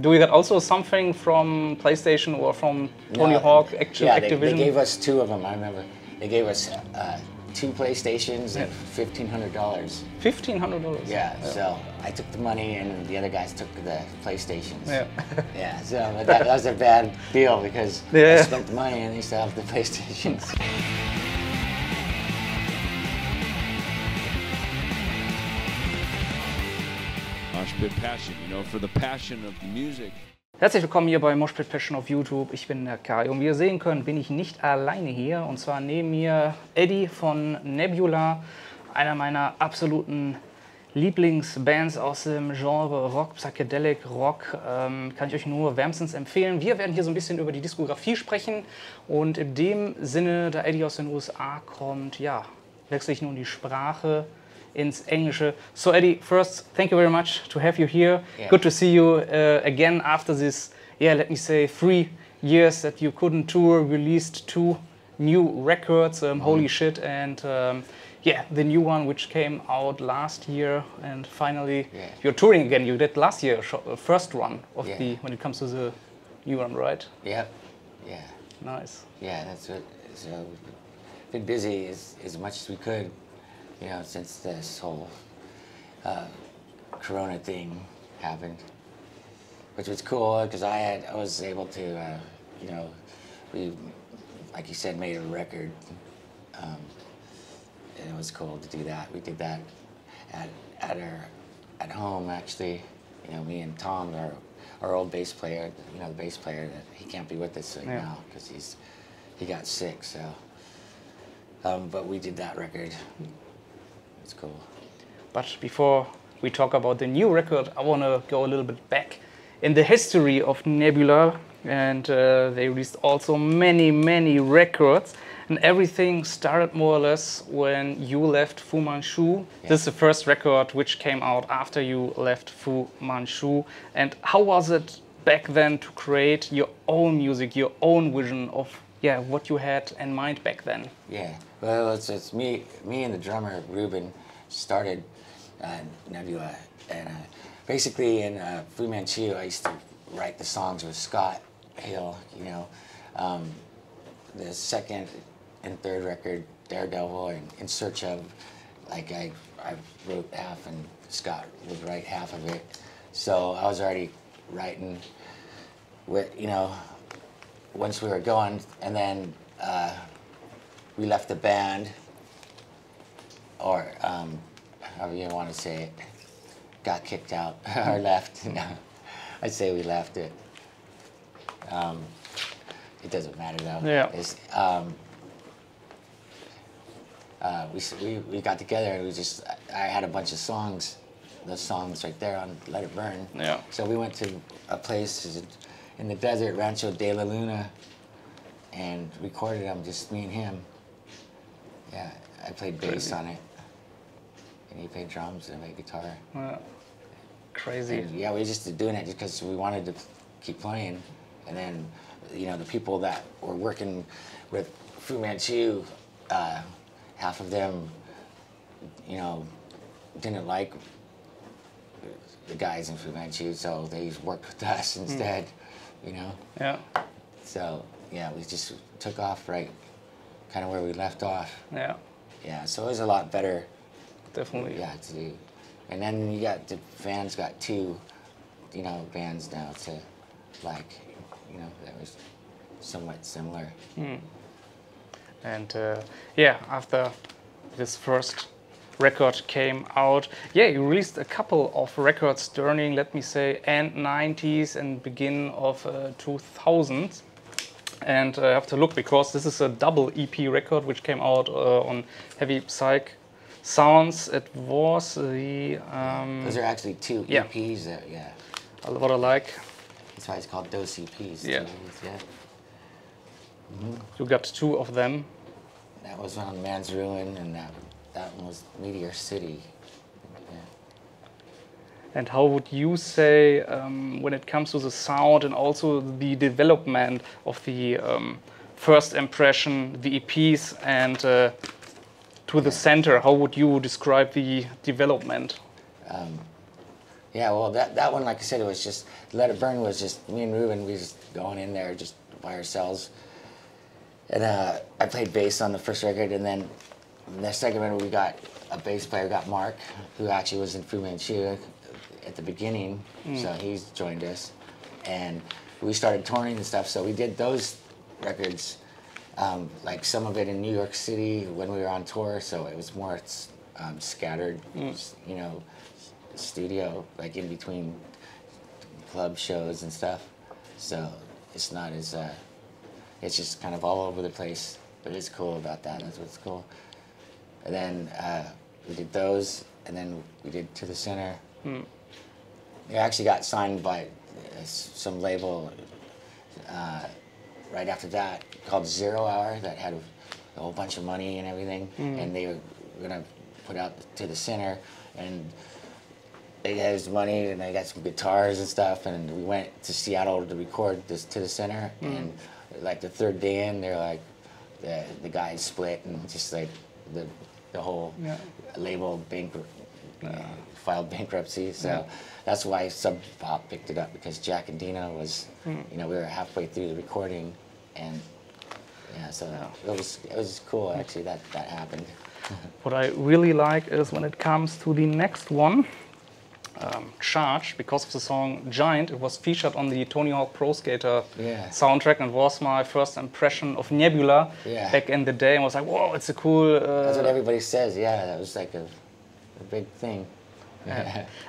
Do we get also something from PlayStation or from Tony Hawk, Activision? They gave us 2 of them, I remember. They gave us 2 PlayStations and $1,500. $1,500? Yeah, so I took the money and the other guys took the PlayStations. Yeah. Yeah, so that was a bad deal because I spent the money and they still have the PlayStations. Moshpit Passion, you know, for the passion of the music. Herzlich willkommen hier bei Moshpit Passion auf YouTube. Ich bin der Kai und wie ihr sehen könnt, bin ich nicht alleine hier. Und zwar neben mir Eddie von Nebula, einer meiner absoluten Lieblingsbands aus dem Genre Rock, Psychedelic Rock. Kann ich euch nur wärmstens empfehlen. Wir werden hier so ein bisschen über die Diskografie sprechen. Und in dem Sinne, da Eddie aus den USA kommt, ja, wechsle ich nun die Sprache ins Englische. So Eddie, first, thank you very much to have you here. Yeah. Good to see you again after this, let me say 3 years that you couldn't tour, released 2 new records, holy shit, and the new one which came out last year, and finally you're touring again. You did last year, first run of the, when it comes to the new one, right? Yep, yeah. Nice. Yeah, that's it. So been busy as much as we could. You know, since this whole Corona thing happened, which was cool because I was able to, you know, we, like you said, made a record, and it was cool to do that. We did that at home actually. You know, me and Tom, our old bass player, you know, the bass player, that he can't be with us right now because he got sick. So, but we did that record. It's cool. But before we talk about the new record, I want to go a little bit back in the history of Nebula, and they released also many records, and everything started more or less when you left Fu Manchu. Yeah. This is the first record which came out after you left Fu Manchu. And how was it back then to create your own music, your own vision of what you had in mind back then? Yeah, well, it's me and the drummer Ruben started Nebula, and basically in Fu Manchu I used to write the songs with Scott Hill. You know, the second and third record, Daredevil, and In Search Of, like I wrote half and Scott would write half of it. So I was already writing with, you know, once we were going, and then we left the band, or however you want to say it, got kicked out or left. No, I'd say we left it. It doesn't matter though. Yeah. We got together and I had a bunch of songs, those songs right there on Let It Burn. Yeah. So we went to a place in the desert, Rancho de la Luna, and recorded them, just me and him. Yeah, I played bass on it, and he played drums and I played guitar. Crazy. And yeah, we were just doing it just because we wanted to keep playing. And then, you know, the people that were working with Fu Manchu, half of them, you know, didn't like the guys in Fu Manchu, so they worked with us instead. You know? Yeah. So, yeah, we just took off right kind of where we left off. Yeah. Yeah, so it was a lot better. Definitely. Yeah, to do. And then you got, the fans got 2, you know, bands now to like, you know, that was somewhat similar. And after this first record came out, you released a couple of records during, let me say, end 90s and begin of 2000s. And I have to look because this is a double EP record which came out on Heavy Psych Sounds. It was the... those are actually 2 EPs that, what I like. That's why it's called those EPs. Yeah. You got 2 of them. That was on Man's Ruin, and that one was Meteor City. Yeah. And how would you say, when it comes to the sound and also the development of the first impression, the EPs, and to the center, how would you describe the development? Yeah, well, that one, like I said, it was just, Let It Burn was just, me and Ruben, we just going in there just by ourselves. And I played bass on the first record, and then the second one we got a bass player, got Mark, who actually was in Fu Manchu at the beginning, so he's joined us. And we started touring and stuff, so we did those records, like some of it in New York City when we were on tour, so it was more scattered, you know, studio, like in between club shows and stuff. So it's not as, it's just kind of all over the place, but it's cool about that, that's what's cool. And then we did those, and then we did To the Center. We actually got signed by some label right after that called 0 Hour that had a whole bunch of money and everything, and they were gonna put out To the Center, and they had his money and they got some guitars and stuff, and we went to Seattle to record this To the Center, and like the third day in, they're like, the guys split, and just like the whole label filed bankruptcy, so that's why Sub Pop picked it up, because Jack and Dina was, you know, we were halfway through the recording, and yeah, so it was cool actually that happened. What I really like is when it comes to the next one, Charged, because of the song Giant, it was featured on the Tony Hawk Pro Skater soundtrack, and was my first impression of Nebula back in the day, and was like, whoa, it's a cool... That's what everybody says, yeah, that was like a big thing.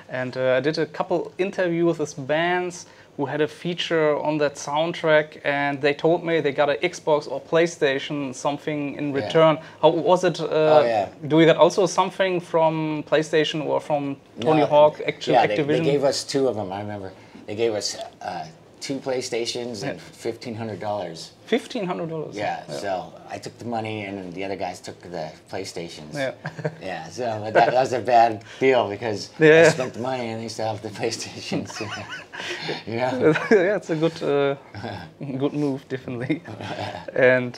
And I did a couple interviews with bands who had a feature on that soundtrack, and they told me they got an Xbox or PlayStation, something in return. How was it? Do we get also something from PlayStation or from Tony Hawk Activision? They gave us 2 of them, I remember. They gave us 2 PlayStations and $1,500. $1,500? Yeah, so I took the money and the other guys took the PlayStations. Yeah, so that was a bad deal, because I spent the money and they still have the PlayStations. Yeah, it's a good move, definitely. And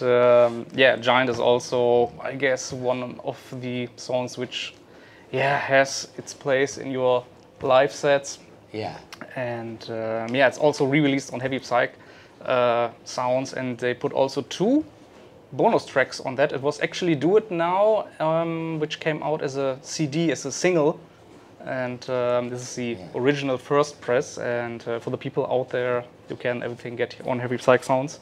Giant is also, I guess, one of the songs which has its place in your live sets. Yeah. And it's also re-released on Heavy Psych Sounds, and they put also 2 bonus tracks on that. It was actually Do It Now, which came out as a CD, as a single, and this is the original first press, and for the people out there, you can everything get on Heavy Psych Sounds.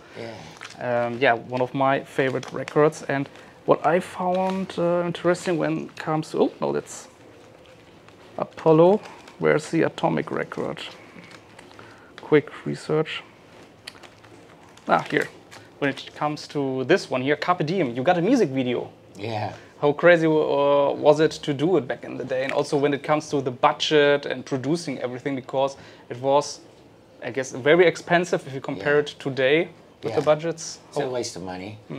One of my favorite records. And what I found interesting when it comes to, that's Apollo. Where's the Atomic record? Quick research. Here. When it comes to this one here, Carpe Diem, you got a music video. Yeah. How crazy was it to do it back in the day? And also when it comes to the budget and producing everything, because it was, I guess, very expensive if you compare it today with the budgets. It's a waste of money. So,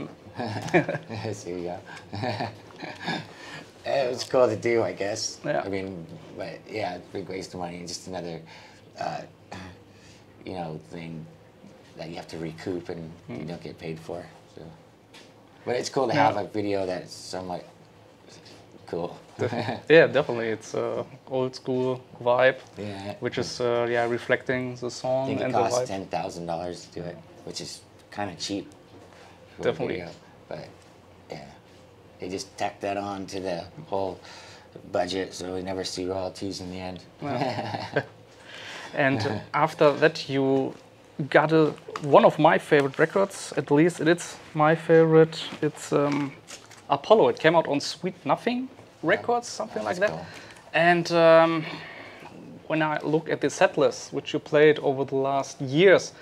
it was cool to do, I guess. I mean, but it's a big waste of money. Just another, thing that you have to recoup and you don't get paid for. So, but it's cool to have a video that's somewhat cool. Definitely. It's a old school vibe, which is reflecting the song. I think it costs $10,000 to do it, which is kind of cheap. Definitely. But they just tacked that on to the whole budget, so we never see royalties in the end. And after that, you got one of my favorite records, at least it's my favorite. It's Apollo. It came out on Sweet Nothing Records, something like that. Cool. And when I look at the set list, which you played over the last years,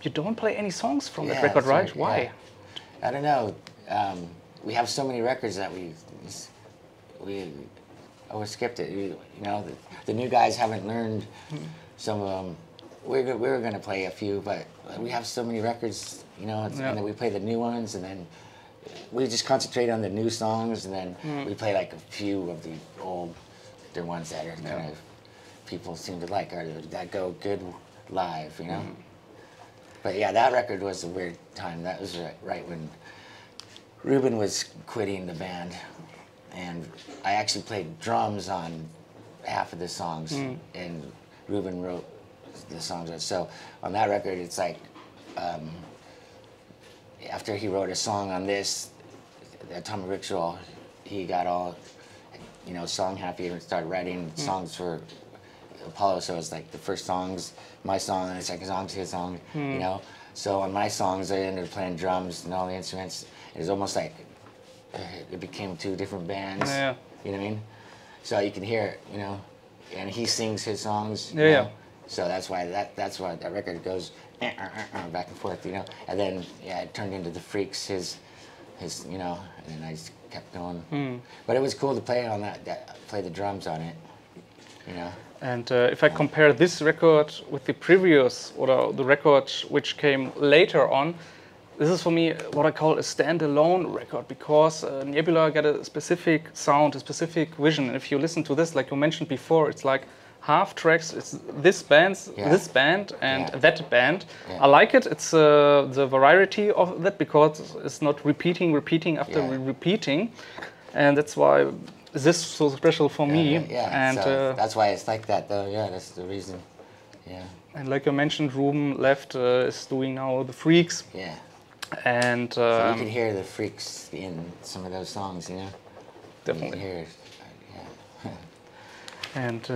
you don't play any songs from that record, right? Why? I don't know. We have so many records that we always skipped it. The new guys haven't learned some of them. We were going to play a few, but we have so many records, and then we play the new ones, and then we just concentrate on the new songs, and then we play like a few of the older ones that are kind of people seem to like, or that go good live, But that record was a weird time. That was right when Ruben was quitting the band, and I actually played drums on half of the songs, and Ruben wrote the songs. So on that record, it's like after he wrote a song on this, Atomic Ritual, he got all, you know, song happy and started writing songs for Apollo. So it's like the first song's my song and the second song's his song, you know. So on my songs, I ended up playing drums and all the instruments. It was almost like it became two different bands. Yeah. You know what I mean? So you can hear it, you know, and he sings his songs. Yeah, you yeah. know? So that's why that record goes back and forth, you know. And then it turned into the Freaks, his, you know, and then I just kept going. But it was cool to play on play the drums on it, you know. And if I compare this record with the previous, or the record which came later on, this is for me what I call a standalone record, because Nebula got a specific sound, a specific vision. And if you listen to this, like you mentioned before, it's like half tracks. It's this band, and that band. Yeah. I like it. It's the variety of that, because it's not repeating after repeating, and that's why this is so special for me. And so that's why it's like that, though. Yeah, that's the reason. Yeah. And like you mentioned, Ruben left, is doing now the Freaks. Yeah. And so you can hear the Freaks in some of those songs, you know. Definitely. You can hear it. And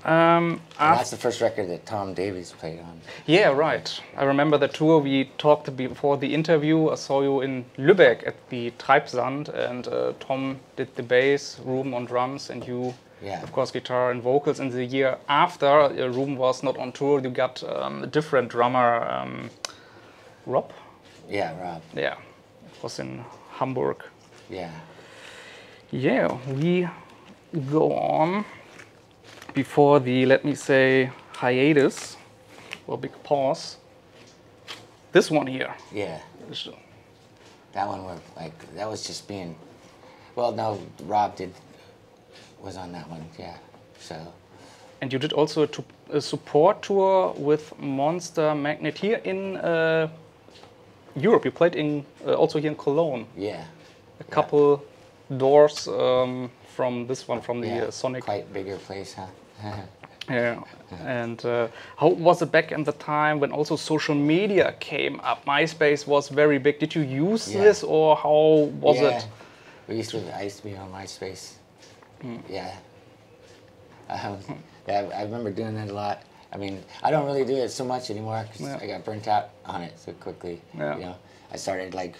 And that's the first record that Tom Davies played on. Yeah, right. I remember the tour. We talked before the interview. I saw you in Lübeck at the Treibsand, and Tom did the bass, Ruben on drums, and you, of course, guitar and vocals. And the year after, Ruben was not on tour. You got a different drummer, Rob? Yeah, Rob. Yeah, it was in Hamburg. Yeah. Yeah, we go on before the, let me say, hiatus, or big pause. This one here. Yeah. That one was like, that was just being, well, no, Rob was on that one, yeah, so. And you did also a support tour with Monster Magnet here in Europe. You played in also here in Cologne. Yeah. A couple doors from this one, from the Sonic. Quite bigger place, huh? Yeah. And how was it back in the time when also social media came up? MySpace was very big. Did you use this, or how was it? I used to be on MySpace. Yeah. I remember doing that a lot. I mean, I don't really do it so much anymore because I got burnt out on it so quickly. Yeah. You know, I started like,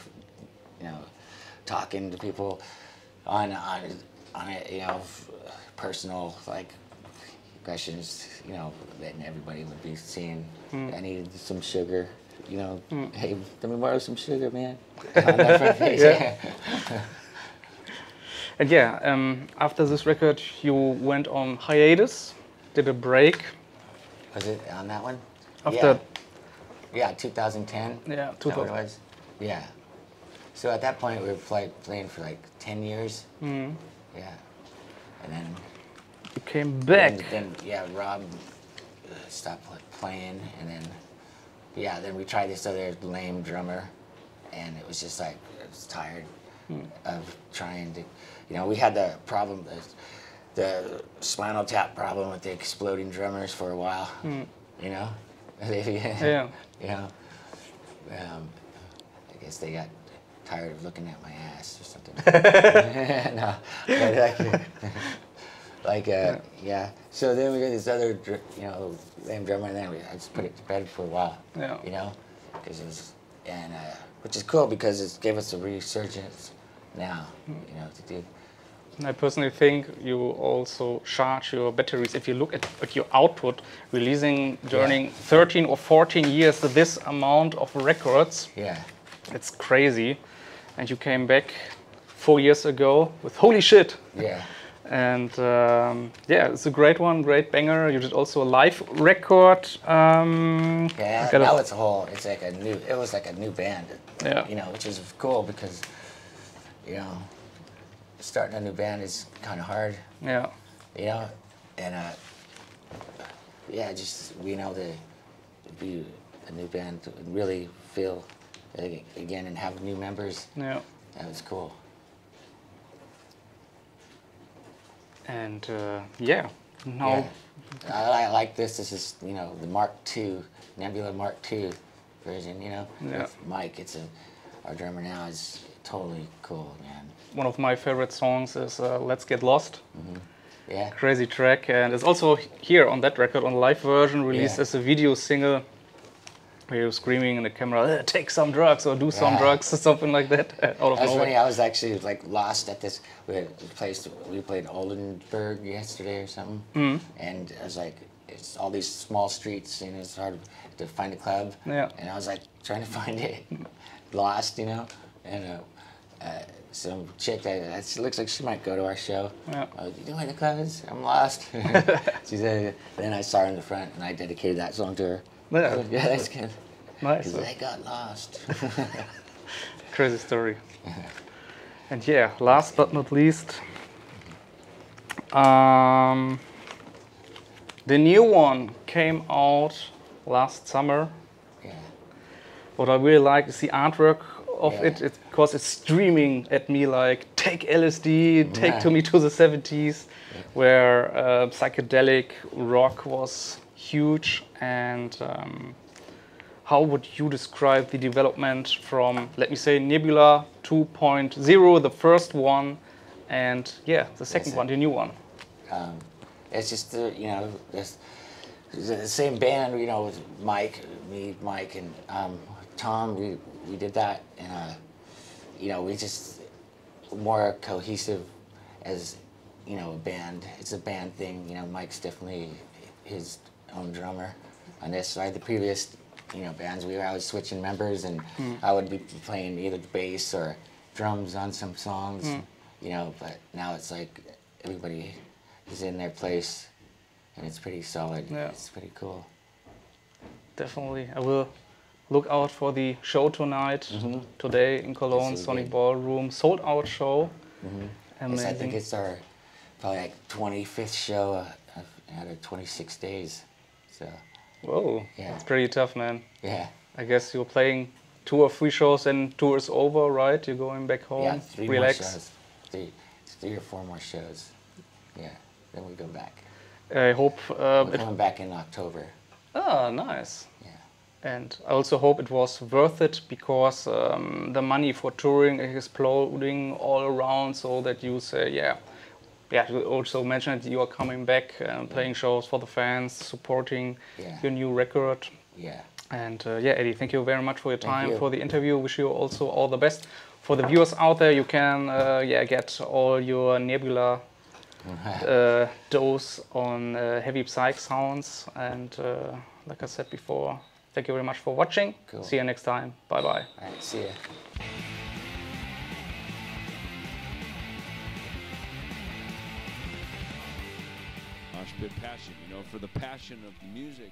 you know, talking to people on it, you know, personal like questions, you know, that everybody would be seeing. I needed some sugar, you know. Hey, let me borrow some sugar, man. On that front page. And after this record, you went on hiatus, did a break. Was it on that one? After. Yeah, 2010. Yeah, 2000. Is that what it was? Yeah. So at that point, we were playing for like 10 years. Yeah. And then you came back. Then Rob stopped playing, and then we tried this other lame drummer, and it was just like I was tired of trying to, you know, we had the problem, the Spinal Tap problem with the exploding drummers for a while, you know. Yeah. You know, I guess they got tired of looking at my ass or something. No, but yeah. So then we got this other, you know, lame drummer, and then I just put it to bed for a while. Yeah. You know, because it was, and which is cool because it gave us a resurgence now. You know, to do. I personally think you also charge your batteries. If you look at your output, releasing during 13 or 14 years this amount of records, it's crazy. And you came back 4 years ago with holy shit. Yeah. And it's a great one, great banger. You did also a live record. Now it's like it was like a new band. Yeah. You know, which is cool because, you know, starting a new band is kind of hard. Yeah. You know, and just being able to be a new band and really feel again and have new members. Yeah. That was cool. And yeah, now I like this. This is, you know, the Mark II, Nebula Mark II version, you know. Yeah. With Mike, our drummer now is totally cool, man. one of my favorite songs is Let's Get Lost. Yeah. Crazy track, and it's also here on that record, on the live version, released Yeah. as a video single, where you're screaming in the camera, take some drugs or do some drugs or something like that, out of That's nowhere. funny. I was actually like lost at this place. We played Oldenburg yesterday or something, and I was like, it's all these small streets, and it's hard to find a club. Yeah. And I was like trying to find it, lost, you know, and some chick that looks like she might go to our show. Yeah. You know where the club is? I'm lost. She said. Then I saw her in the front, and I dedicated that song to her. Yeah. Yeah, that's good. Nice. 'Cause they got lost. Crazy story. And yeah, last but not least, the new one came out last summer. Yeah. What I really like is the artwork of Yeah. it, because it's streaming at me like, take LSD, take to me to the 70s, where psychedelic rock was huge. And how would you describe the development from, let me say, Nebula 2.0, the first one, and yeah, the second one, the new one? It's just you know, the same band, you know, with Mike, and Tom. We did that, and you know, we just more cohesive as, you know, a band. It's a band thing. You know, Mike's definitely his own drummer on this. So I had the previous, you know, bands. We were always switching members, and I would be playing either the bass or drums on some songs. You know, but now it's like everybody is in their place, and it's pretty solid. Yeah. It's pretty cool. Definitely. I will look out for the show tonight, today in Cologne, This is Sonic good. Ballroom. Sold out show. I think Amazing. it's our probably like 25th show out of 26 days. So Whoa, Yeah. that's pretty tough, man. yeah, I guess you're playing 2 or 3 shows and tour is over, right? You're going back home, yeah, 3 relax. more shows. 3 or 4 more shows. Yeah, then we go back. I hope We're coming back in October. nice. Yeah. And I also hope it was worth it, because the money for touring is exploding all around, so that you say, yeah, you also mentioned that you are coming back and playing shows for the fans, supporting your new record. Yeah. And yeah, Eddie, thank you very much for your time, you. for the interview. Wish you also all the best. For the viewers out there, you can get all your Nebula dose on heavy psych sounds. And like I said before, thank you very much for watching. Cool. See you next time. Bye bye. All right, see ya. Moshpit Passion, you know, for the passion of music.